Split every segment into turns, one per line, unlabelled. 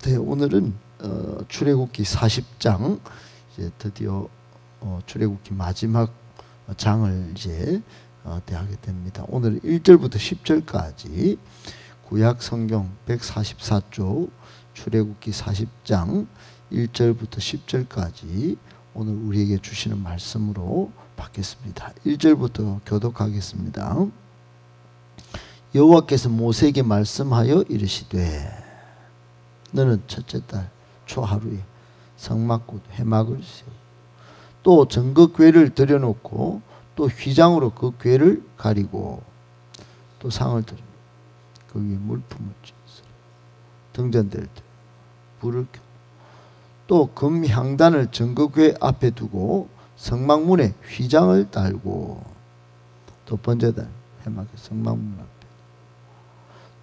네, 오늘은 출애굽기 40장 이제 드디어 출애굽기 마지막 장을 이제 대하게 됩니다. 오늘 1절부터 10절까지 구약 성경 144쪽 출애굽기 40장 1절부터 10절까지 오늘 우리에게 주시는 말씀으로 받겠습니다. 1절부터 교독하겠습니다. 여호와께서 모세에게 말씀하여 이르시되 너는 첫째 달 초하루에 성막곧 해막을 세우고 또 정극궤를 들여놓고 또 휘장으로 그 궤를 가리고 또 상을 들여 그 위에 물품을 찢어 등잔대를 들여 불을 켜고 또 금 향단을 정극궤 앞에 두고 성막문에 휘장을 달고 또 번제단 해막의 성막문 앞에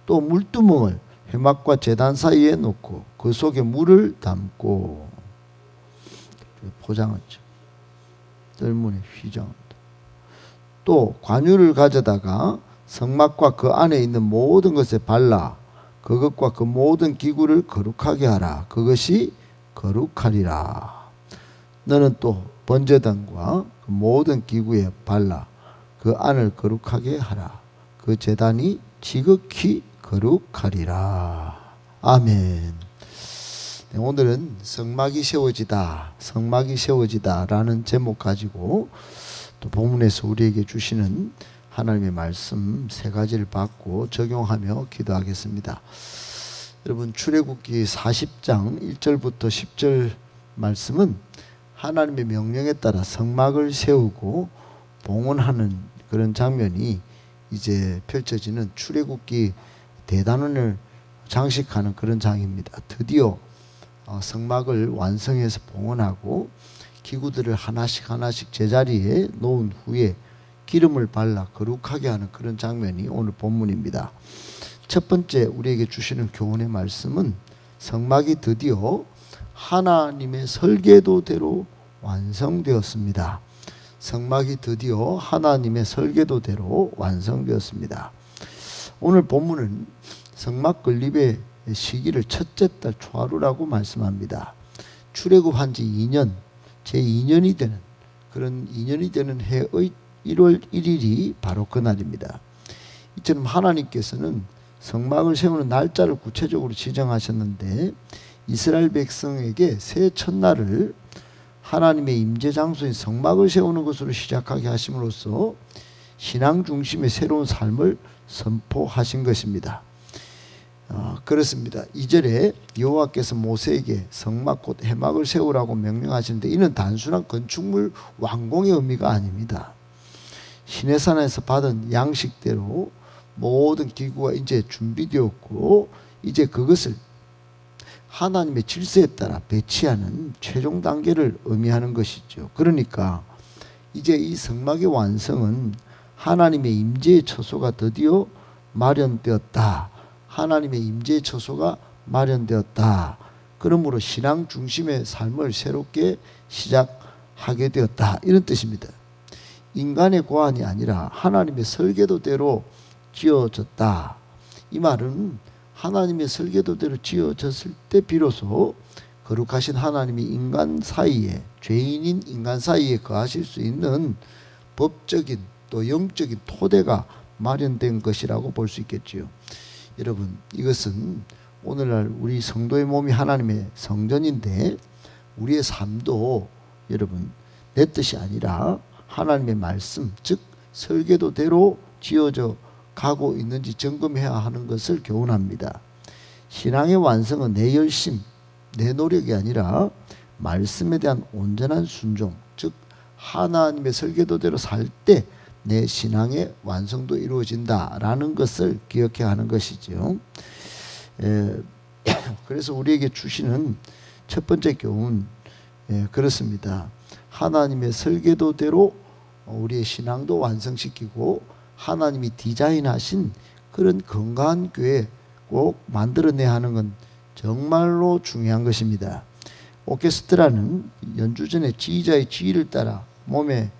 또 물두멍을 해막과 제단 사이에 놓고 그 속에 물을 담고 포장을 치고 뜰문에 휘장을 또 관유를 가져다가 성막과 그 안에 있는 모든 것에 발라 그것과 그 모든 기구를 거룩하게 하라. 그것이 거룩하리라. 너는 또 번제단과 그 모든 기구에 발라 그 안을 거룩하게 하라. 그 제단이 지극히 거룩하리라. 아멘. 네, 오늘은 성막이 세워지다, 성막이 세워지다 라는 제목 가지고 또 본문에서 우리에게 주시는 하나님의 말씀 세 가지를 받고 적용하며 기도하겠습니다. 여러분, 출애굽기 40장 1절부터 10절 말씀은 하나님의 명령에 따라 성막을 세우고 봉헌하는 그런 장면이 이제 펼쳐지는 출애굽기 대단원을 장식하는 그런 장입니다. 드디어 성막을 완성해서 봉헌하고 기구들을 하나씩 제자리에 놓은 후에 기름을 발라 거룩하게 하는 그런 장면이 오늘 본문입니다. 첫 번째 우리에게 주시는 교훈의 말씀은 성막이 드디어 하나님의 설계도대로 완성되었습니다. 성막이 드디어 하나님의 설계도대로 완성되었습니다. 오늘 본문은 성막 건립의 시기를 첫째 달 초하루라고 말씀합니다. 출애굽한 지 2년, 제2년이 되는 그런 2년이 되는 해의 1월 1일이 바로 그날입니다. 이처럼 하나님께서는 성막을 세우는 날짜를 구체적으로 지정하셨는데 이스라엘 백성에게 새 첫날을 하나님의 임재 장소인 성막을 세우는 것으로 시작하게 하심으로써 신앙 중심의 새로운 삶을 선포하신 것입니다. 그렇습니다. 2절에 여호와께서 모세에게 성막 곧 해막을 세우라고 명령하시는데 이는 단순한 건축물 완공의 의미가 아닙니다. 시내산에서 받은 양식대로 모든 기구가 이제 준비되었고 이제 그것을 하나님의 질서에 따라 배치하는 최종 단계를 의미하는 것이죠. 그러니까 이제 이 성막의 완성은 하나님의 임재의 처소가 드디어 마련되었다. 하나님의 임재의 처소가 마련되었다. 그러므로 신앙 중심의 삶을 새롭게 시작하게 되었다. 이런 뜻입니다. 인간의 고안이 아니라 하나님의 설계도대로 지어졌다. 이 말은 하나님의 설계도대로 지어졌을 때 비로소 거룩하신 하나님이 인간 사이에, 죄인인 인간 사이에 거하실 수 있는 법적인 또 영적인 토대가 마련된 것이라고 볼 수 있겠지요. 여러분, 이것은 오늘날 우리 성도의 몸이 하나님의 성전인데 우리의 삶도 여러분 내 뜻이 아니라 하나님의 말씀, 즉 설계도대로 지어져 가고 있는지 점검해야 하는 것을 교훈합니다. 신앙의 완성은 내 열심, 내 노력이 아니라 말씀에 대한 온전한 순종, 즉 하나님의 설계도대로 살 때 내 신앙의 완성도 이루어진다라는 것을 기억해야 하는 것이죠. 그래서 우리에게 주시는 첫 번째 교훈 그렇습니다. 하나님의 설계도대로 우리의 신앙도 완성시키고 하나님이 디자인하신 그런 건강한 교회 꼭 만들어내야 하는 건 정말로 중요한 것입니다. 오케스트라는 연주전의 지휘자의 지휘를 따라 몸에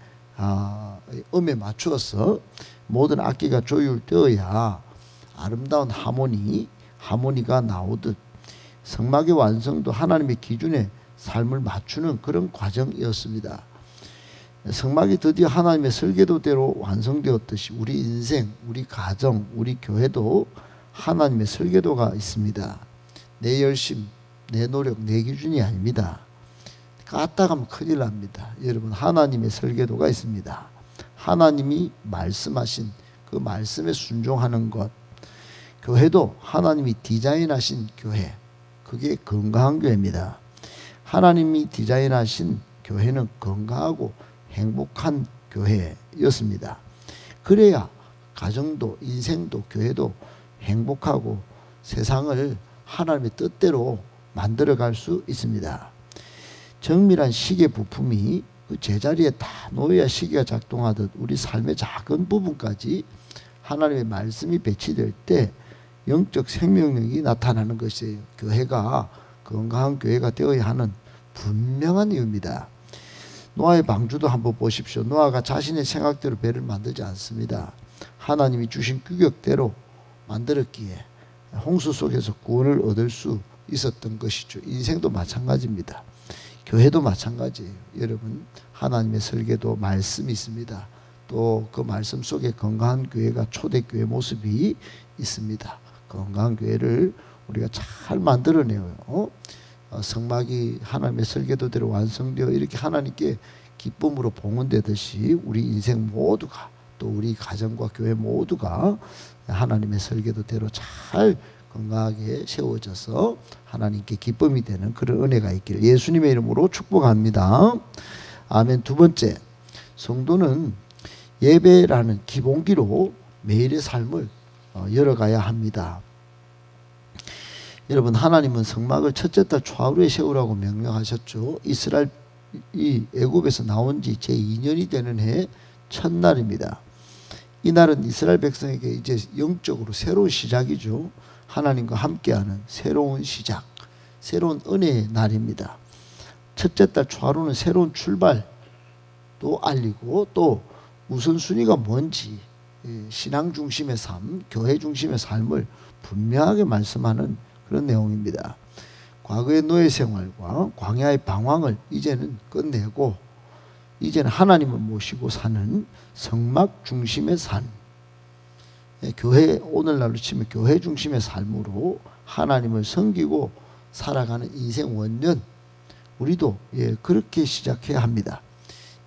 음에 맞추어서 모든 악기가 조율되어야 아름다운 하모니가 나오듯 성막의 완성도 하나님의 기준에 삶을 맞추는 그런 과정이었습니다. 성막이 드디어 하나님의 설계도대로 완성되었듯이 우리 인생, 우리 가정, 우리 교회도 하나님의 설계도가 있습니다. 내 열심, 내 노력, 내 기준이 아닙니다. 까딱하면 큰일 납니다. 여러분, 하나님의 설계도가 있습니다. 하나님이 말씀하신 그 말씀에 순종하는 것. 교회도 하나님이 디자인하신 교회, 그게 건강한 교회입니다. 하나님이 디자인하신 교회는 건강하고 행복한 교회였습니다. 그래야 가정도 인생도 교회도 행복하고 세상을 하나님의 뜻대로 만들어갈 수 있습니다. 정밀한 시계 부품이 그 제자리에 다 놓여야 시계가 작동하듯 우리 삶의 작은 부분까지 하나님의 말씀이 배치될 때 영적 생명력이 나타나는 것이에요. 교회가 건강한 교회가 되어야 하는 분명한 이유입니다. 노아의 방주도 한번 보십시오. 노아가 자신의 생각대로 배를 만들지 않습니다. 하나님이 주신 규격대로 만들었기에 홍수 속에서 구원을 얻을 수 있었던 것이죠. 인생도 마찬가지입니다. 교회도 마찬가지예요. 여러분, 하나님의 설계도 말씀이 있습니다. 또 그 말씀 속에 건강한 교회가 초대교회 모습이 있습니다. 건강한 교회를 우리가 잘 만들어내요. 성막이 하나님의 설계도대로 완성되어 이렇게 하나님께 기쁨으로 봉헌되듯이 우리 인생 모두가 또 우리 가정과 교회 모두가 하나님의 설계도대로 잘 건강하게 세워져서 하나님께 기쁨이 되는 그런 은혜가 있기를 예수님의 이름으로 축복합니다. 아멘. 두 번째, 성도는 예배라는 기본기로 매일의 삶을 열어가야 합니다. 여러분, 하나님은 성막을 첫째 달 초하루에 세우라고 명령하셨죠. 이스라엘이 애굽에서 나온 지 제2년이 되는 해 첫날입니다. 이 날은 이스라엘 백성에게 이제 영적으로 새로운 시작이죠. 하나님과 함께하는 새로운 시작, 새로운 은혜의 날입니다. 첫째 달 초하루는 새로운 출발도 알리고 또 우선순위가 뭔지 신앙 중심의 삶, 교회 중심의 삶을 분명하게 말씀하는 그런 내용입니다. 과거의 노예 생활과 광야의 방황을 이제는 끝내고 이제는 하나님을 모시고 사는 성막 중심의 삶, 교회, 오늘날로 치면 교회 중심의 삶으로 하나님을 섬기고 살아가는 인생 원년, 우리도 그렇게 시작해야 합니다.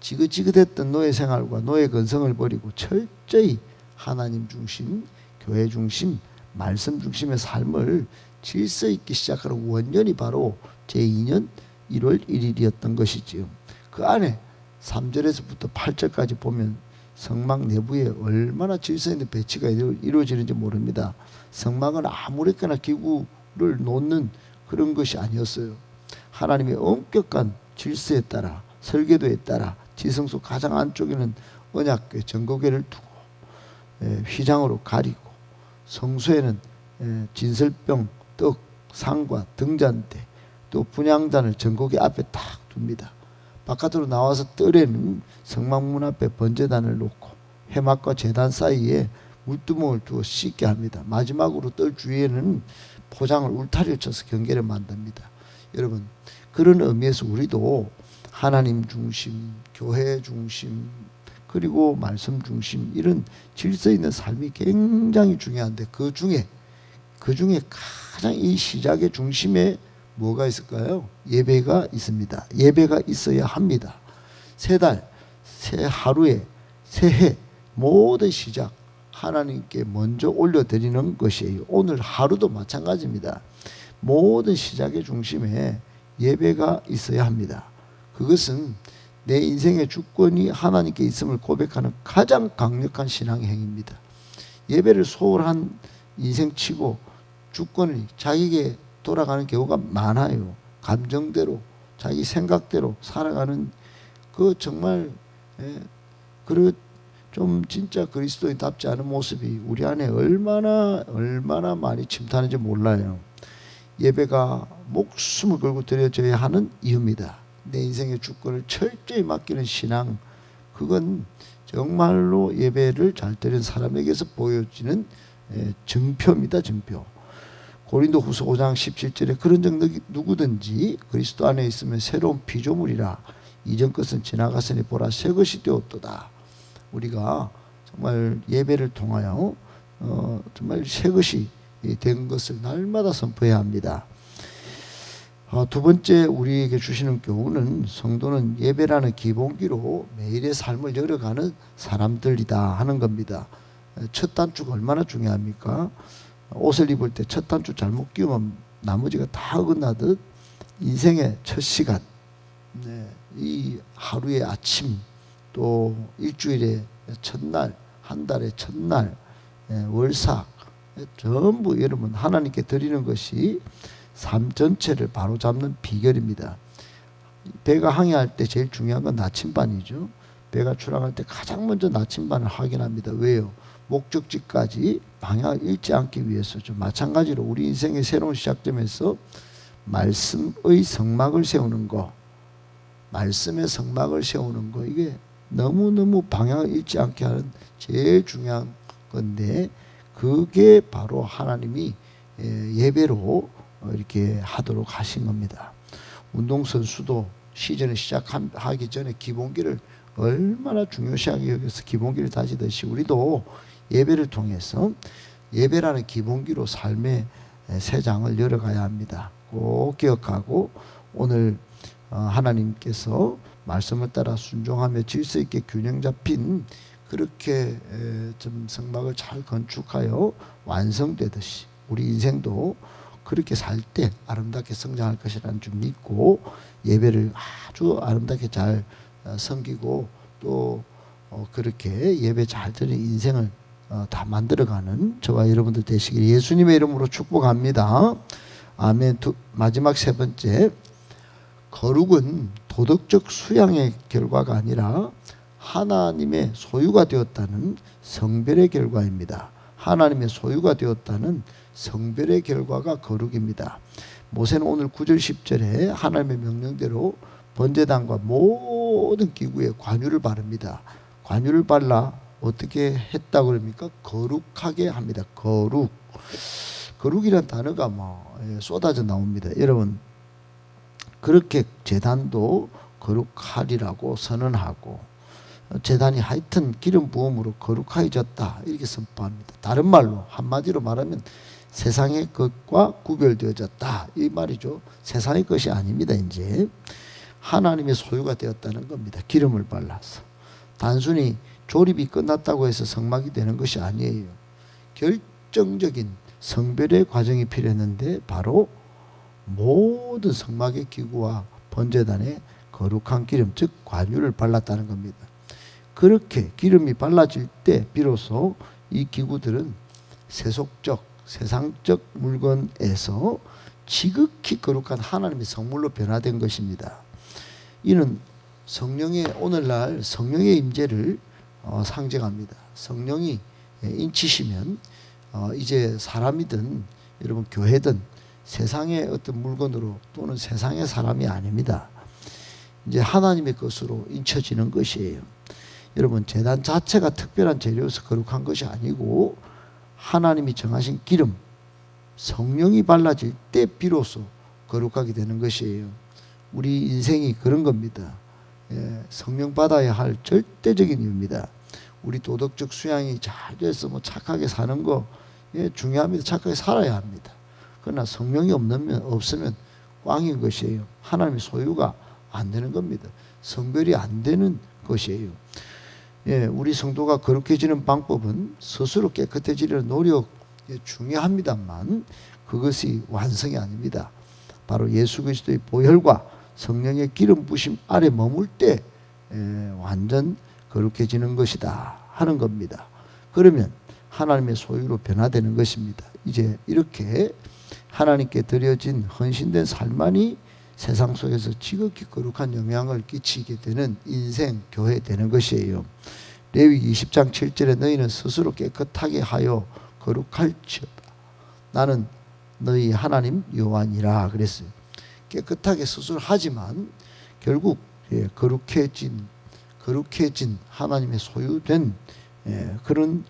지긋지긋했던 노예 생활과 노예 근성을 버리고 철저히 하나님 중심, 교회 중심, 말씀 중심의 삶을 질서 있게 시작하는 원년이 바로 제2년 1월 1일이었던 것이지요. 그 안에 3절에서부터 8절까지 보면 성막 내부에 얼마나 질서 있는 배치가 이루어지는지 모릅니다. 성막은 아무렇게나 기구를 놓는 그런 것이 아니었어요. 하나님의 엄격한 질서에 따라, 설계도에 따라 지성소 가장 안쪽에는 언약궤, 증거궤를 두고 휘장으로 가리고, 성소에는 진설병, 떡, 상과 등잔대, 또 분향단을 증거궤 앞에 딱 둡니다. 바깥으로 나와서 뜰에는 성막문 앞에 번제단을 놓고 회막과 제단 사이에 물두멍을 두어 씻게 합니다. 마지막으로 뜰 주위에는 포장을 울타리를 쳐서 경계를 만듭니다. 여러분, 그런 의미에서 우리도 하나님 중심, 교회 중심, 그리고 말씀 중심, 이런 질서 있는 삶이 굉장히 중요한데 그 중에 가장 이 시작의 중심에 뭐가 있을까요? 예배가 있습니다. 예배가 있어야 합니다. 새 달, 새 하루에, 새해 모든 시작 하나님께 먼저 올려드리는 것이에요. 오늘 하루도 마찬가지입니다. 모든 시작의 중심에 예배가 있어야 합니다. 그것은 내 인생의 주권이 하나님께 있음을 고백하는 가장 강력한 신앙의 행위입니다. 예배를 소홀한 인생치고 주권이 자기에게 돌아가는 경우가 많아요. 감정대로, 자기 생각대로 살아가는 그 정말 좀 진짜 그리스도인답지 않은 모습이 우리 안에 얼마나 많이 침투하는지 몰라요. 예배가 목숨을 걸고 드려져야 하는 이유입니다. 내 인생의 주권을 철저히 맡기는 신앙, 그건 정말로 예배를 잘 드리는 사람에게서 보여지는 증표입니다. 증표. 고린도후서 5장 17절에 그런 적 누구든지 그리스도 안에 있으면 새로운 피조물이라 이전 것은 지나갔으니 보라 새 것이 되었도다. 우리가 정말 예배를 통하여 정말 새 것이 된 것을 날마다 선포해야 합니다. 두 번째 우리에게 주시는 교훈은 성도는 예배라는 기본기로 매일의 삶을 열어가는 사람들이다 하는 겁니다. 첫 단추가 얼마나 중요합니까? 옷을 입을 때 첫 단추 잘못 끼우면 나머지가 다 어긋나듯 인생의 첫 시간, 이 하루의 아침, 또 일주일의 첫날, 한 달의 첫날, 월삭 전부 여러분 하나님께 드리는 것이 삶 전체를 바로잡는 비결입니다. 배가 항해할 때 제일 중요한 건 나침반이죠. 배가 출항할 때 가장 먼저 나침반을 확인합니다. 왜요? 목적지까지 방향을 잃지 않기 위해서죠. 마찬가지로 우리 인생의 새로운 시작점에서 말씀의 성막을 세우는 거, 말씀의 성막을 세우는 거, 이게 너무너무 방향을 잃지 않게 하는 제일 중요한 건데, 그게 바로 하나님이 예배로 이렇게 하도록 하신 겁니다. 운동선수도 시즌을 시작하기 전에 기본기를 얼마나 중요시하게 여겨서 기본기를 다지듯이 우리도 예배를 통해서 예배라는 기본기로 삶의 새 장을 열어가야 합니다. 꼭 기억하고 오늘 하나님께서 말씀을 따라 순종하며 질서 있게 균형 잡힌 그렇게 좀 성막을 잘 건축하여 완성되듯이 우리 인생도 그렇게 살 때 아름답게 성장할 것이라는 줄 믿고 예배를 아주 아름답게 잘 섬기고 또 그렇게 예배 잘 드리는 인생을 다 만들어가는 저와 여러분들 되시길 예수님의 이름으로 축복합니다. 아멘. 마지막 세 번째, 거룩은 도덕적 수양의 결과가 아니라 하나님의 소유가 되었다는 성별의 결과입니다. 하나님의 소유가 되었다는 성별의 결과가 거룩입니다. 모세는 오늘 9절 10절에 하나님의 명령대로 번제단과 모든 기구에 관유를 바릅니다. 관유를 발라 어떻게 했다고 그럽니까? 거룩하게 합니다. 거룩이란 단어가 쏟아져 나옵니다. 여러분, 그렇게 제단도 거룩하리라고 선언하고 제단이 하여튼 기름 부음으로 거룩해졌다 이렇게 선포합니다. 다른 말로 한마디로 말하면 세상의 것과 구별되어졌다 이 말이죠. 세상의 것이 아닙니다. 이제 하나님의 소유가 되었다는 겁니다. 기름을 발라서. 단순히 조립이 끝났다고 해서 성막이 되는 것이 아니에요. 결정적인 성별의 과정이 필요했는데 바로 모든 성막의 기구와 번제단에 거룩한 기름, 즉 관유를 발랐다는 겁니다. 그렇게 기름이 발라질 때 비로소 이 기구들은 세속적, 세상적 물건에서 지극히 거룩한 하나님의 성물로 변화된 것입니다. 이는 성령의 오늘날 성령의 임재를 상징합니다. 성령이 인치시면 이제 사람이든 여러분 교회든 세상의 어떤 물건으로 또는 세상의 사람이 아닙니다. 이제 하나님의 것으로 인쳐지는 것이에요. 여러분, 제단 자체가 특별한 재료에서 거룩한 것이 아니고 하나님이 정하신 기름, 성령이 발라질 때 비로소 거룩하게 되는 것이에요. 우리 인생이 그런 겁니다. 성령 받아야 할 절대적인 이유입니다. 우리 도덕적 수양이 잘 돼서 착하게 사는 거 중요합니다. 착하게 살아야 합니다. 그러나 성령이 없으면 꽝인 것이에요. 하나님의 소유가 안 되는 겁니다. 성별이 안 되는 것이에요. 우리 성도가 거룩해지는 방법은 스스로 깨끗해지려는 노력 중요합니다만 그것이 완성이 아닙니다. 바로 예수 그리스도의 보혈과 성령의 기름 부심 아래 머물 때 완전 거룩해지는 것이다 하는 겁니다. 그러면 하나님의 소유로 변화되는 것입니다. 이제 이렇게 하나님께 드려진 헌신된 삶만이 세상 속에서 지극히 거룩한 영향을 끼치게 되는 인생, 교회 되는 것이에요. 레위기 20장 7절에 너희는 스스로 깨끗하게 하여 거룩할지어다. 나는 너희 하나님 여호와니라 그랬어요. 깨끗하게 스스로 하지만 결국 거룩해진 하나님의 소유된 그런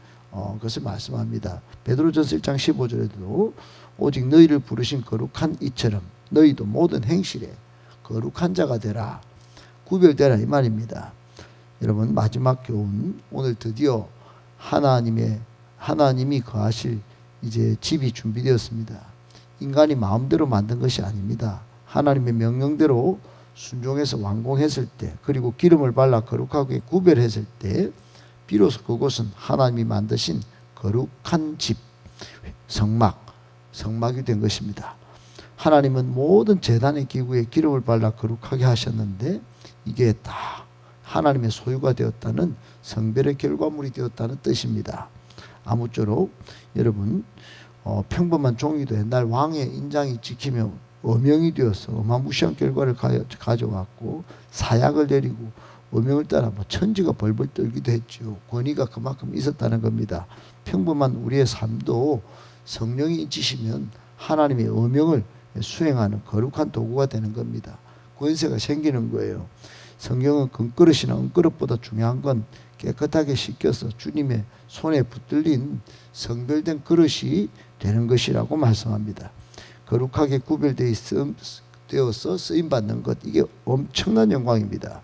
것을 말씀합니다. 베드로전서 1장 15절에도 오직 너희를 부르신 거룩한 이처럼 너희도 모든 행실에 거룩한 자가 되라. 구별되라 이 말입니다. 여러분, 마지막 교훈, 오늘 드디어 하나님이 거하실 이제 집이 준비되었습니다. 인간이 마음대로 만든 것이 아닙니다. 하나님의 명령대로 순종해서 완공했을 때, 그리고 기름을 발라 거룩하게 구별했을 때 비로소 그곳은 하나님이 만드신 거룩한 집, 성막이 된 것입니다. 하나님은 모든 제단의 기구에 기름을 발라 거룩하게 하셨는데 이게 다 하나님의 소유가 되었다는, 성별의 결과물이 되었다는 뜻입니다. 아무쪼록 여러분, 평범한 종이도 옛날 왕의 인장이 찍히며 어명이 되어서 어마무시한 결과를 가져왔고, 사약을 내리고 어명을 따라 천지가 벌벌 떨기도 했죠. 권위가 그만큼 있었다는 겁니다. 평범한 우리의 삶도 성령이 인치시면 하나님의 어명을 수행하는 거룩한 도구가 되는 겁니다. 권세가 생기는 거예요. 성경은 금그릇이나 은그릇보다 중요한 건 깨끗하게 씻겨서 주님의 손에 붙들린 성별된 그릇이 되는 것이라고 말씀합니다. 거룩하게 구별되어서 쓰임받는 것, 이게 엄청난 영광입니다.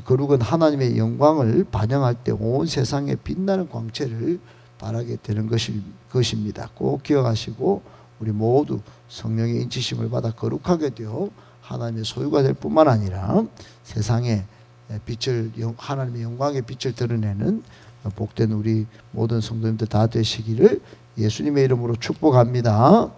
거룩은 하나님의 영광을 반영할 때 온 세상에 빛나는 광채를 발하게 되는 것입니다. 꼭 기억하시고 우리 모두 성령의 인치심을 받아 거룩하게 되어 하나님의 소유가 될 뿐만 아니라 세상에 하나님의 영광의 빛을 드러내는 복된 우리 모든 성도님들 다 되시기를 예수님의 이름으로 축복합니다.